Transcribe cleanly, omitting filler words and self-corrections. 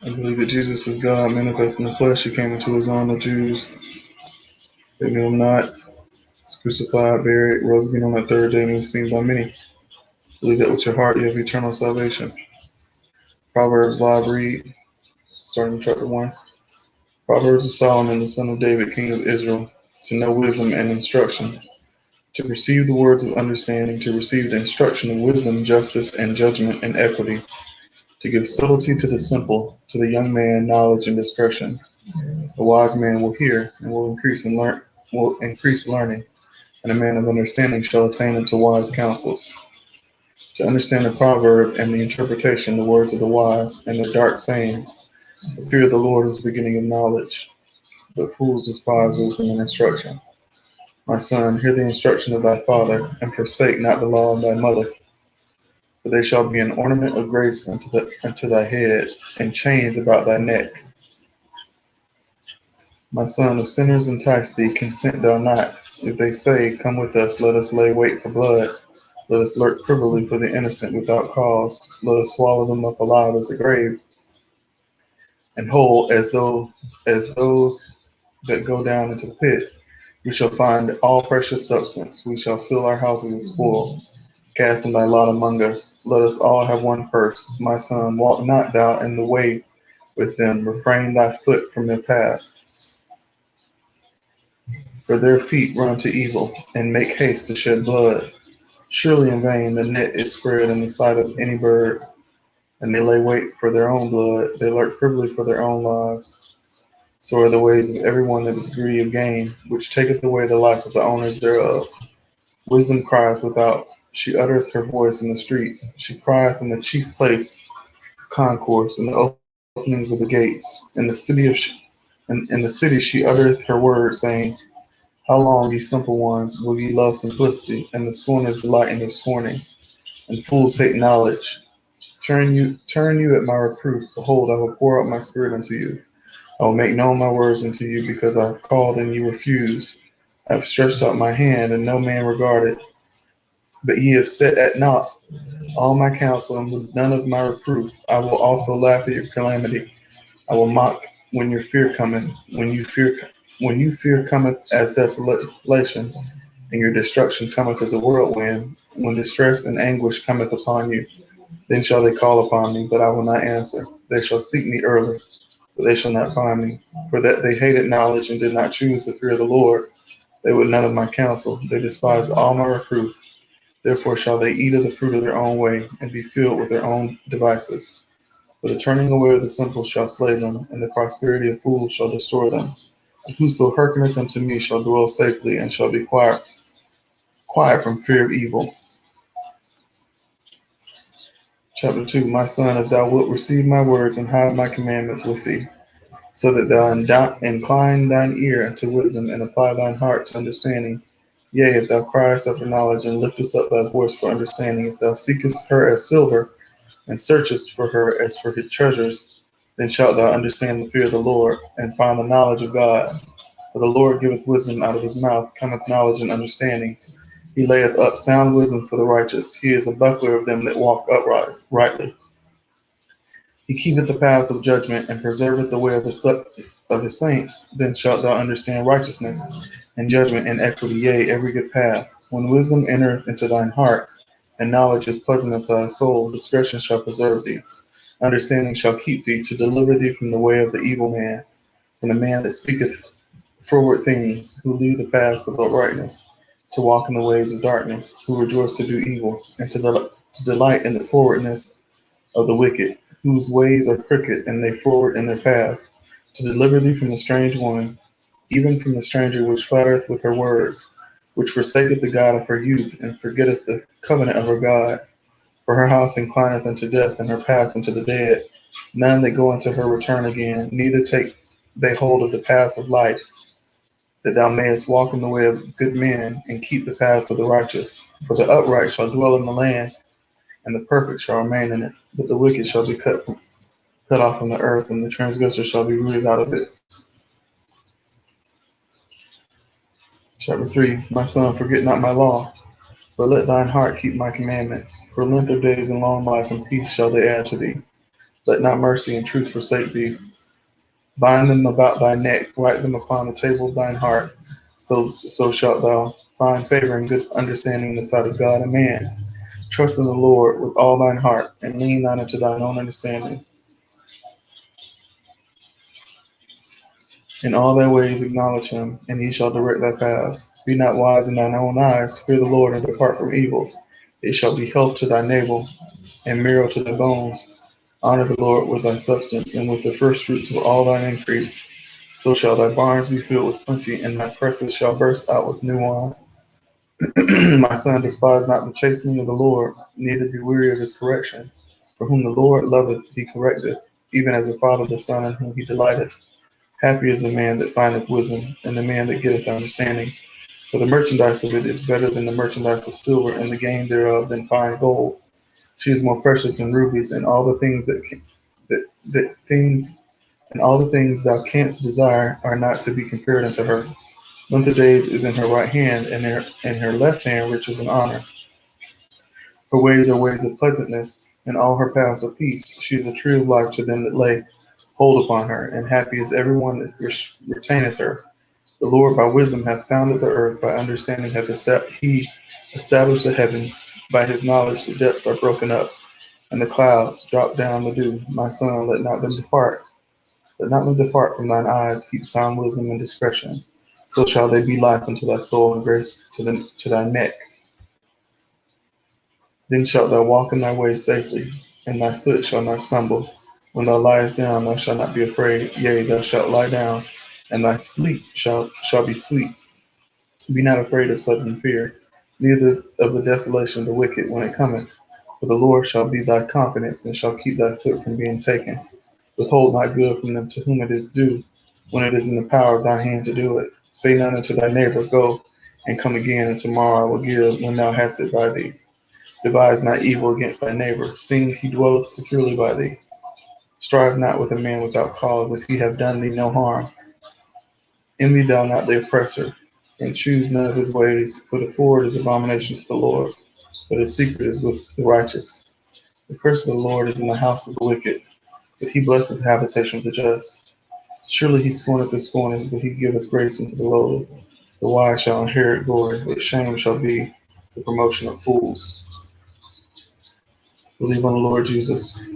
I believe that Jesus is God manifest in the flesh. He came into his own, the Jews. They knew him not. Was crucified, buried, rose again on the third day, and he was seen by many. Believe that with your heart you have eternal salvation. Proverbs live read, starting in chapter 1. Proverbs of Solomon, the son of David, king of Israel, to know wisdom and instruction, to perceive the words of understanding, to receive the instruction of wisdom, justice, and judgment, and equity, to give subtlety to the simple, to the young man knowledge and discretion. The wise man will hear and will increase learning, and a man of understanding shall attain unto wise counsels. To understand the proverb and the interpretation, the words of the wise, and their dark sayings, the fear of the Lord is the beginning of knowledge, but fools despise wisdom and instruction. My son, hear the instruction of thy father, and forsake not the law of thy mother, for they shall be an ornament of grace unto thy head, and chains about thy neck. My son, if sinners entice thee, consent thou not. If they say, Come with us, let us lay wait for blood. Let us lurk privily for the innocent without cause. Let us swallow them up alive as a grave, and whole as those that go down into the pit. We shall find all precious substance. We shall fill our houses with spoil. Cast in thy lot among us. Let us all have one purse. My son, walk not thou in the way with them. Refrain thy foot from their path. For their feet run to evil, and make haste to shed blood. Surely in vain the net is spread in the sight of any bird, and they lay wait for their own blood. They lurk privily for their own lives. So are the ways of every one that is greedy of gain, which taketh away the life of the owners thereof. Wisdom crieth without. She uttereth her voice in the streets. She crieth in the chief place of concourse, in the openings of the gates. In the city she uttereth her word, saying, How long, ye simple ones, will ye love simplicity, and the scorners delight in their scorning, and fools hate knowledge? Turn you at my reproof. Behold, I will pour out my spirit unto you. I will make known my words unto you, because I have called and you refused. I have stretched out my hand, and no man regarded. But ye have set at naught all my counsel, and with none of my reproof. I will also laugh at your calamity. I will mock when your fear cometh, when you fear cometh as desolation, and your destruction cometh as a whirlwind, when distress and anguish cometh upon you. Then shall they call upon me, but I will not answer. They shall seek me early, but they shall not find me. For that they hated knowledge and did not choose the fear of the Lord. They would none of my counsel. They despised all my reproof. Therefore shall they eat of the fruit of their own way, and be filled with their own devices. For the turning away of the simple shall slay them, and the prosperity of fools shall destroy them. And whoso hearkeneth unto me shall dwell safely, and shall be quiet from fear of evil. Chapter 2. My son, if thou wilt receive my words and hide my commandments with thee, so that thou incline thine ear unto wisdom, and apply thine heart to understanding. Yea, if thou criest after knowledge, and liftest up thy voice for understanding, if thou seekest her as silver, and searchest for her as for his treasures, then shalt thou understand the fear of the Lord, and find the knowledge of God. For the Lord giveth wisdom, out of his mouth cometh knowledge and understanding. He layeth up sound wisdom for the righteous. He is a buckler of them that walk uprightly. He keepeth the paths of judgment, and preserveth the way of his saints. Then shalt thou understand righteousness, and judgment, and equity, yea, every good path. When wisdom entereth into thine heart, and knowledge is pleasant unto thy soul, discretion shall preserve thee. Understanding shall keep thee, to deliver thee from the way of the evil man, from the man that speaketh froward things, who lead the paths of uprightness, to walk in the ways of darkness, who rejoice to do evil, and to delight in the forwardness of the wicked, whose ways are crooked, and they forward in their paths, to deliver thee from the strange woman, even from the stranger which flattereth with her words, which forsaketh the God of her youth, and forgetteth the covenant of her God. For her house inclineth unto death, and her paths unto the dead. None that go unto her return again, neither take they hold of the paths of life, that thou mayest walk in the way of good men, and keep the paths of the righteous. For the upright shall dwell in the land, and the perfect shall remain in it. But the wicked shall be cut off from the earth, and the transgressor shall be rooted out of it. Chapter 3. My son, forget not my law, but let thine heart keep my commandments. For length of days and long life and peace shall they add to thee. Let not mercy and truth forsake thee. Bind them about thy neck, write them upon the table of thine heart. So shalt thou find favor and good understanding in the sight of God and man. Trust in the Lord with all thine heart, and lean not unto thine own understanding. In all thy ways acknowledge him, and he shall direct thy paths. Be not wise in thine own eyes, fear the Lord, and depart from evil. It shall be health to thy navel, and marrow to thy bones. Honor the Lord with thy substance, and with the first fruits of all thine increase. So shall thy barns be filled with plenty, and thy presses shall burst out with new wine. My son, despise not the chastening of the Lord, neither be weary of his correction. For whom the Lord loveth, he correcteth, even as a father the son in whom he delighteth. Happy is the man that findeth wisdom, and the man that getteth understanding. For the merchandise of it is better than the merchandise of silver, and the gain thereof than fine gold. She is more precious than rubies, and all the things that things and all the things thou canst desire are not to be compared unto her. Length of days is in her right hand, and in her left hand riches and honor. Her ways are ways of pleasantness, and all her paths of peace. She is a tree of life to them that lay hold upon her, and happy is every one that retaineth her. The Lord by wisdom hath founded the earth, by understanding hath he established the heavens. By his knowledge the depths are broken up, and the clouds drop down the dew. My son, let not them depart. Let not them depart from thine eyes. Keep sound wisdom and discretion. So shall they be life unto thy soul, and grace to thy neck. Then shalt thou walk in thy ways safely, and thy foot shall not stumble. When thou liest down, thou shalt not be afraid. Yea, thou shalt lie down, and thy sleep shall be sweet. Be not afraid of sudden fear, neither of the desolation of the wicked when it cometh. For the Lord shall be thy confidence, and shall keep thy foot from being taken. Withhold not good from them to whom it is due, when it is in the power of thine hand to do it. Say not unto thy neighbor, Go and come again, and tomorrow I will give when thou hast it by thee. Devise not evil against thy neighbor, seeing he dwelleth securely by thee. Strive not with a man without cause, if he have done thee no harm. Envy thou not the oppressor, and choose none of his ways, for the forward is abomination to the Lord, but his secret is with the righteous. The curse of the Lord is in the house of the wicked, but he blesseth the habitation of the just. Surely he scorneth the scorners, but he giveth grace unto the lowly. The wise shall inherit glory, but shame shall be the promotion of fools. Believe on the Lord Jesus,